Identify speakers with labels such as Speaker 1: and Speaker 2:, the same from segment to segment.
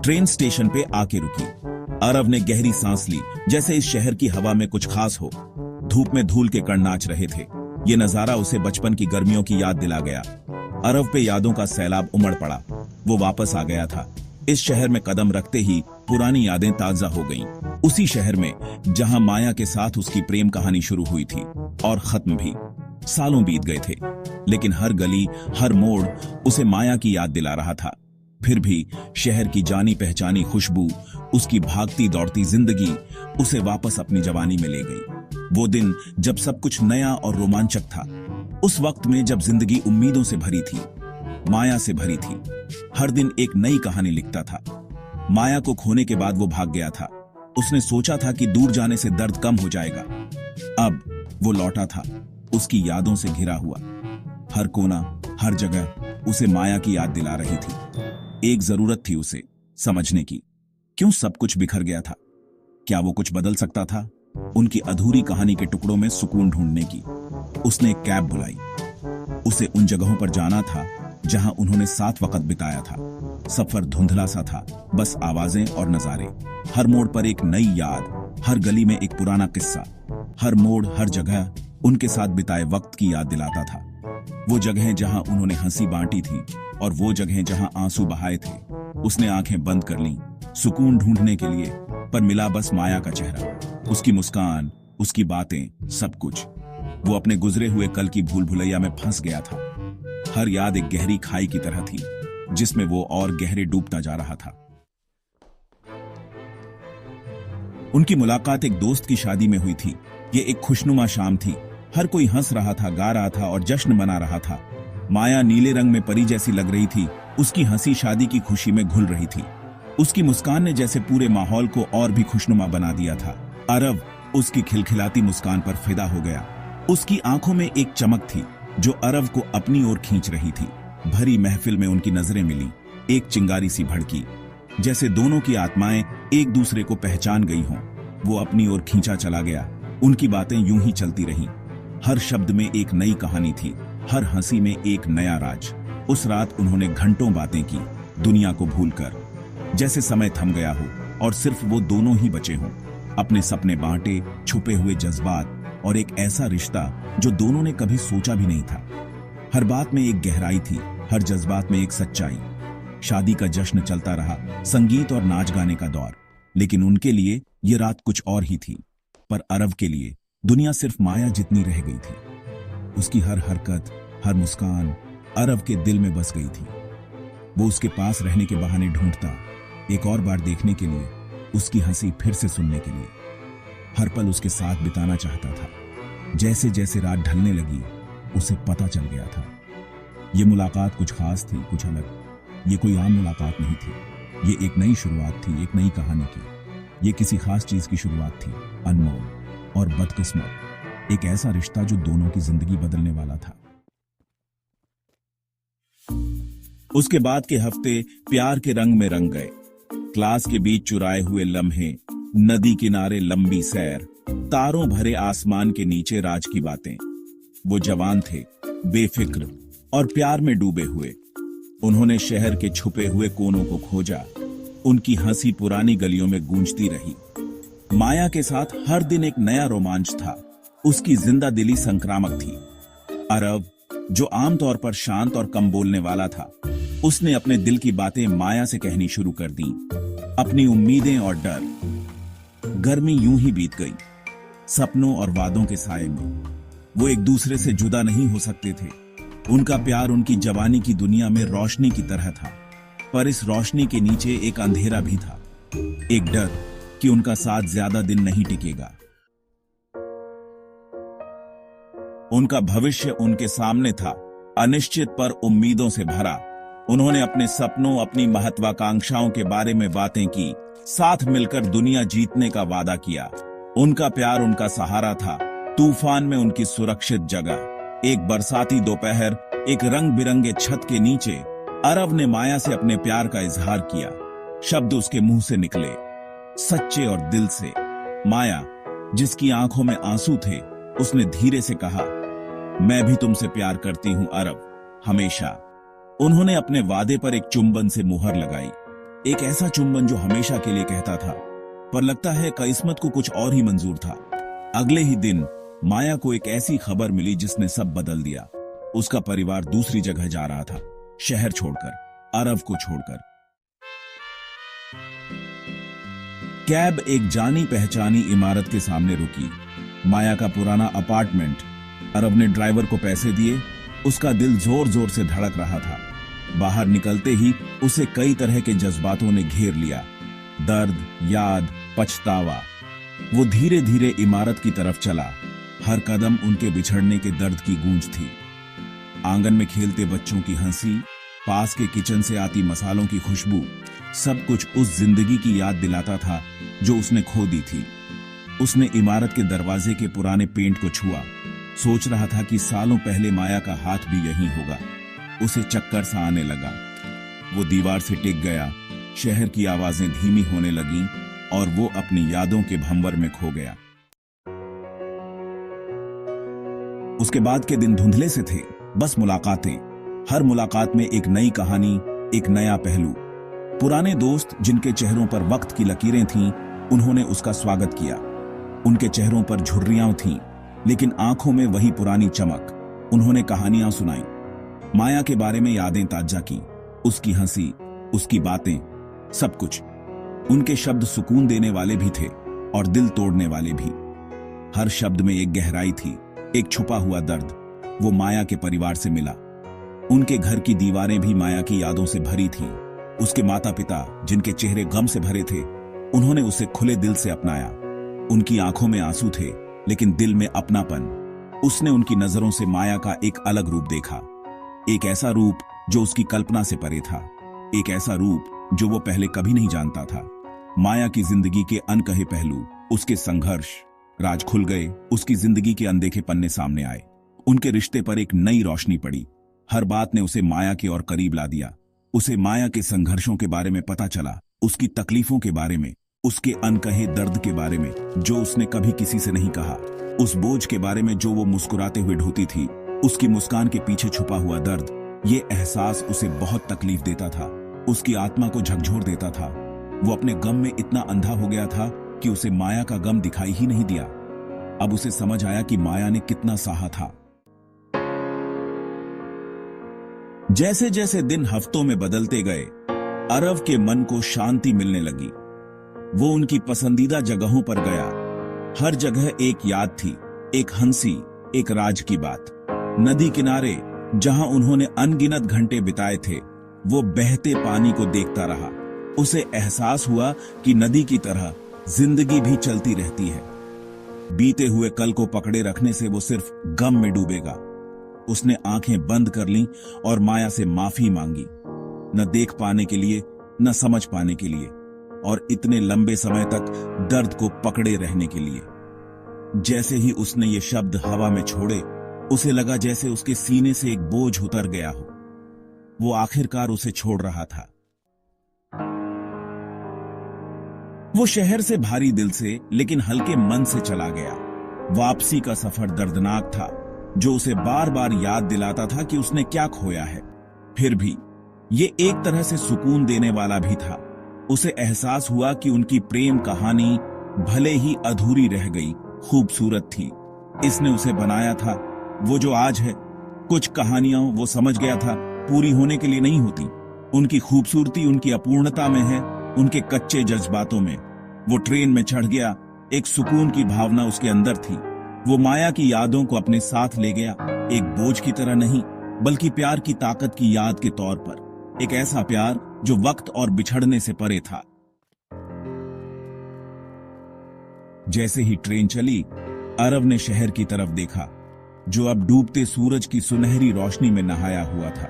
Speaker 1: Train station पे आके रुकी। अरव ने गहरी सांस ली, जैसे इस शहर की हवा में कुछ खास हो। धूप में धूल के कण नाच रहे थे। ये नजारा उसे बचपन की गर्मियों की याद दिला गया। अरव पे यादों का सैलाब उमड़ पड़ा। वो वापस आ गया था। इस शहर में कदम रखते ही पुरानी यादें ताजा हो गईं। उसी शहर में जहां माया के साथ उसकी प्रेम कहानी शुरू हुई थी और खत्म भी। सालों बीत गए थे, लेकिन हर गली, हर मोड़ उसे माया की याद दिला रहा था। फिर भी शहर की जानी पहचानी खुशबू, उसकी भागती दौड़ती जिंदगी उसे वापस अपनी जवानी में ले गई। वो दिन जब सब कुछ नया और रोमांचक था। उस वक्त में जब जिंदगी उम्मीदों से भरी थी, माया से भरी थी। हर दिन एक नई कहानी लिखता था। माया को खोने के बाद वो भाग गया था। उसने सोचा था कि दूर जाने से दर्द कम हो जाएगा। अब वो लौटा था, उसकी यादों से घिरा हुआ। हर कोना, हर जगह उसे माया की याद दिला रही थी। एक जरूरत थी उसे समझने की, क्यों सब कुछ बिखर गया था। क्या वो कुछ बदल सकता था? उनकी अधूरी कहानी के टुकड़ों में सुकून ढूंढने की। उसने एक कैब बुलाई। उसे उन जगहों पर जाना था जहां उन्होंने साथ वक्त बिताया था। सफर धुंधला सा था, बस आवाजें और नजारे। हर मोड़ पर एक नई याद, हर गली में एक पुराना किस्सा। हर मोड़, हर जगह उनके साथ बिताए वक्त की याद दिलाता था। वो जगहें जहां उन्होंने हंसी बांटी थी और वो जगहें जहां आंसू बहाए थे। उसने आंखें बंद कर लीं सुकून ढूंढने के लिए, पर मिला बस माया का चेहरा, उसकी मुस्कान, उसकी बातें, सब कुछ। वो अपने गुजरे हुए कल की भूल भुलैया में फंस गया था। हर याद एक गहरी खाई की तरह थी, जिसमें वो और गहरे डूबता जा रहा था। उनकी मुलाकात एक दोस्त की शादी में हुई थी। ये एक खुशनुमा शाम थी। हर कोई हंस रहा था, गा रहा था और जश्न मना रहा था। माया नीले रंग में परी जैसी लग रही थी। उसकी हंसी शादी की खुशी में घुल रही थी। उसकी मुस्कान ने जैसे पूरे माहौल को और भी खुशनुमा बना दिया था। अरव उसकी खिलखिलाती मुस्कान पर फिदा हो गया। उसकी आंखों में एक चमक थी जो अरव को अपनी ओर खींच रही थी। भरी महफिल में उनकी नजरें मिली। एक चिंगारी सी भड़की, जैसे दोनों की आत्माएं एक दूसरे को पहचान गई हों। वो अपनी ओर खींचा चला गया। उनकी बातें यूं ही चलती रहीं। हर शब्द में एक नई कहानी थी, हर हंसी में एक नया राज। उस रात उन्होंने घंटों बातें की, दुनिया को भूलकर, जैसे समय थम गया हो और सिर्फ वो दोनों ही बचे हों। अपने सपने बांटे, छुपे हुए जज्बात और एक ऐसा रिश्ता जो दोनों ने कभी सोचा भी नहीं था। हर बात में एक गहराई थी, हर जज्बात में एक सच्चाई। शादी का जश्न चलता रहा, संगीत और नाच गाने का दौर। लेकिन उनके लिए ये रात कुछ और ही थी। पर अरव के लिए दुनिया सिर्फ माया जितनी रह गई थी। उसकी हर हरकत, हर मुस्कान अरव के दिल में बस गई थी। वो उसके पास रहने के बहाने ढूंढता, एक और बार देखने के लिए, उसकी हंसी फिर से सुनने के लिए। हर पल उसके साथ बिताना चाहता था। जैसे जैसे रात ढलने लगी, उसे पता चल गया था ये मुलाकात कुछ खास थी, कुछ अलग। ये कोई आम मुलाकात नहीं थी। ये एक नई शुरुआत थी, एक नई कहानी की। ये किसी खास चीज की शुरुआत थी, अनमोल और बदकिस्मत। एक ऐसा रिश्ता जो दोनों की जिंदगी बदलने वाला था। उसके बाद के हफ्ते प्यार के रंग में रंग गए। क्लास के बीच चुराए हुए लम्हे, नदी किनारे लंबी सैर, तारों भरे आसमान के नीचे राज की बातें। वो जवान थे, बेफिक्र और प्यार में डूबे हुए। उन्होंने शहर के छुपे हुए कोनों को खोजा। उनकी हंसी पुरानी गलियों में गूंजती रही। माया के साथ हर दिन एक नया रोमांच था। उसकी जिंदा दिली संक्रामक थी। अरव, जो आमतौर पर शांत और कम बोलने वाला था, उसने अपने दिल की बातें माया से कहनी शुरू कर दी। अपनी उम्मीदें और डर। गर्मी यूं ही बीत गई, सपनों और वादों के साए में। वो एक दूसरे से जुदा नहीं हो सकते थे। उनका प्यार उनकी जवानी की दुनिया में रोशनी की तरह था, पर इस रोशनी के नीचे एक अंधेरा भी था। एक डर कि उनका साथ ज्यादा दिन नहीं टिकेगा। उनका भविष्य उनके सामने था, अनिश्चित पर उम्मीदों से भरा। उन्होंने अपने सपनों, अपनी महत्वाकांक्षाओं के बारे में बातें की, साथ मिलकर दुनिया जीतने का वादा किया। उनका प्यार उनका सहारा था, तूफान में उनकी सुरक्षित जगह। एक बरसाती दोपहर, एक रंग बिरंगे छत के नीचे अरव ने माया से अपने प्यार का इजहार किया। शब्द उसके मुंह से निकले, सच्चे और दिल से। माया, जिसकी आंखों में आंसू थे, उसने धीरे से कहा, मैं भी तुमसे प्यार करती हूं अरव, हमेशा। उन्होंने अपने वादे पर एक चुंबन से मुहर लगाई। एक ऐसा चुंबन जो हमेशा के लिए कहता था, पर लगता है किस्मत को कुछ और ही मंजूर था। अगले ही दिन माया को एक ऐसी खबर मिली जिसने सब बदल दिया। उसका परिवार दूसरी जगह जा रहा था, शहर छोड़कर, अरब को छोड़कर। कैब एक जानी पहचानी इमारत के सामने रुकी। माया का पुराना अपार्टमेंट। अरब ने ड्राइवर को पैसे दिए। उसका दिल जोर जोर से धड़क रहा था। बाहर निकलते ही उसे कई तरह के जज्बातों ने घेर लिया। दर्द, याद, पछतावा। वो धीरे धीरे इमारत की तरफ चला। हर कदम उनके बिछड़ने के दर्द की गूंज थी। आंगन में खेलते बच्चों की हंसी, पास के किचन से आती मसालों की खुशबू, सब कुछ उस जिंदगी की याद दिलाता था जो उसने खो दी थी। उसने इमारत के दरवाजे के पुराने पेंट को छुआ। सोच रहा था कि सालों पहले माया का हाथ भी यहीं होगा। उसे चक्कर सा आने लगा। वो दीवार से टिक गया। शहर की आवाजें धीमी होने लगीं और वो अपनी यादों के भंवर में खो गया। उसके बाद के दिन धुंधले से थे, बस मुलाकातें। हर मुलाकात में एक नई कहानी, एक नया पहलू। पुराने दोस्त जिनके चेहरों पर वक्त की लकीरें थीं, उन्होंने उसका स्वागत किया। उनके चेहरों पर झुर्रियां थीं, लेकिन आंखों में वही पुरानी चमक। उन्होंने कहानियां सुनाई, माया के बारे में यादें ताजा की, उसकी हंसी, उसकी बातें, सब कुछ। उनके शब्द सुकून देने वाले भी थे और दिल तोड़ने वाले भी। हर शब्द में एक गहराई थी, एक छुपा हुआ दर्द। वो माया के परिवार से मिला। उनके घर की दीवारें भी माया की यादों से भरी थीं। उसके माता पिता, जिनके चेहरे गम से भरे थे, उन्होंने उसे खुले दिल से अपनाया। उनकी आंखों में आंसू थे, लेकिन दिल में अपनापन। उसने उनकी नजरों से माया का एक अलग रूप देखा। एक ऐसा रूप जो उसकी कल्पना से परे था। एक ऐसा रूप जो वो पहले कभी नहीं जानता था। माया की जिंदगी के अनकहे पहलू, उसके संघर्ष, राज खुल गए। उसकी जिंदगी के अनदेखे पन्ने सामने आए। उनके रिश्ते पर एक नई रोशनी पड़ी। हर बात ने उसे माया के और करीब ला दिया। उसे माया के संघर्षों के बारे में पता चला, उसकी तकलीफों के बारे में, उसके अनकहे दर्द के बारे में जो उसने कभी किसी से नहीं कहा, उस बोझ के बारे में जो वो मुस्कुराते हुए ढोती थी, उसकी मुस्कान के पीछे छुपा हुआ दर्द। ये एहसास उसे बहुत तकलीफ देता था, उसकी आत्मा को झकझोर देता था। वो अपने गम में इतना अंधा हो गया था कि उसे माया का गम दिखाई ही नहीं दिया। अब उसे समझ आया कि माया ने कितना सहा था। जैसे जैसे दिन हफ्तों में बदलते गए, अरब के मन को शांति मिलने लगी। वो उनकी पसंदीदा जगहों पर गया। हर जगह एक याद थी, एक हंसी, एक राज की बात। नदी किनारे, जहां उन्होंने अनगिनत घंटे बिताए थे, वो बहते पानी को देखता रहा। उसे एहसास हुआ कि नदी की तरह जिंदगी भी चलती रहती है। बीते हुए कल को पकड़े रखने से वो सिर्फ गम में डूबेगा। उसने आंखें बंद कर लीं और माया से माफी मांगी, न देख पाने के लिए, न समझ पाने के लिए, और इतने लंबे समय तक दर्द को पकड़े रहने के लिए। जैसे ही उसने ये शब्द हवा में छोड़े, उसे लगा जैसे उसके सीने से एक बोझ उतर गया हो। वो आखिरकार उसे छोड़ रहा था। वो शहर से भारी दिल से, लेकिन हल्के मन से चला गया। वापसी का सफर दर्दनाक था, जो उसे बार बार याद दिलाता था कि उसने क्या खोया है। फिर भी ये एक तरह से सुकून देने वाला भी था। उसे एहसास हुआ कि उनकी प्रेम कहानी भले ही अधूरी रह गई, खूबसूरत थी। इसने उसे बनाया था वो जो आज है। कुछ कहानियां वो समझ गया था पूरी होने के लिए नहीं होती। उनकी खूबसूरती उनकी अपूर्णता में है, उनके कच्चे जज्बातों में। वो ट्रेन में चढ़ गया, एक सुकून की भावना उसके अंदर थी। वो माया की यादों को अपने साथ ले गया, एक बोझ की तरह नहीं, बल्कि प्यार की ताकत की याद के तौर पर। एक ऐसा प्यार जो वक्त और बिछड़ने से परे था। जैसे ही ट्रेन चली, अरब ने शहर की तरफ देखा, जो अब डूबते सूरज की सुनहरी रोशनी में नहाया हुआ था।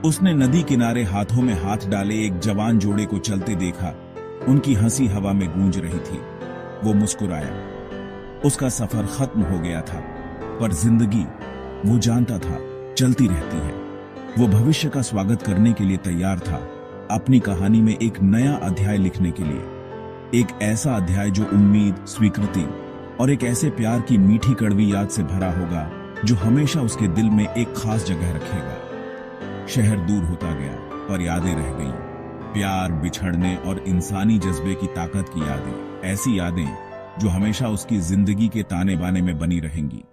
Speaker 1: उसने नदी किनारे हाथों में हाथ डाले एक जवान जोड़े को चलते देखा। उनकी हंसी हवा में गूंज रही थी। वो मुस्कुराया। उसका सफर खत्म हो गया था, पर जिंदगी, वो जानता था, चलती रहती है। वो भविष्य का स्वागत करने के लिए तैयार था, अपनी कहानी में एक नया अध्याय लिखने के लिए। एक ऐसा अध्याय जो उम्मीद, स्वीकृति और एक ऐसे प्यार की मीठी कड़वी याद से भरा होगा, जो हमेशा उसके दिल में एक खास जगह रखेगा। शहर दूर होता गया, पर यादें रह गईं। प्यार, बिछड़ने और इंसानी जज्बे की ताकत की यादें, ऐसी यादें जो हमेशा उसकी जिंदगी के ताने बाने में बनी रहेंगी।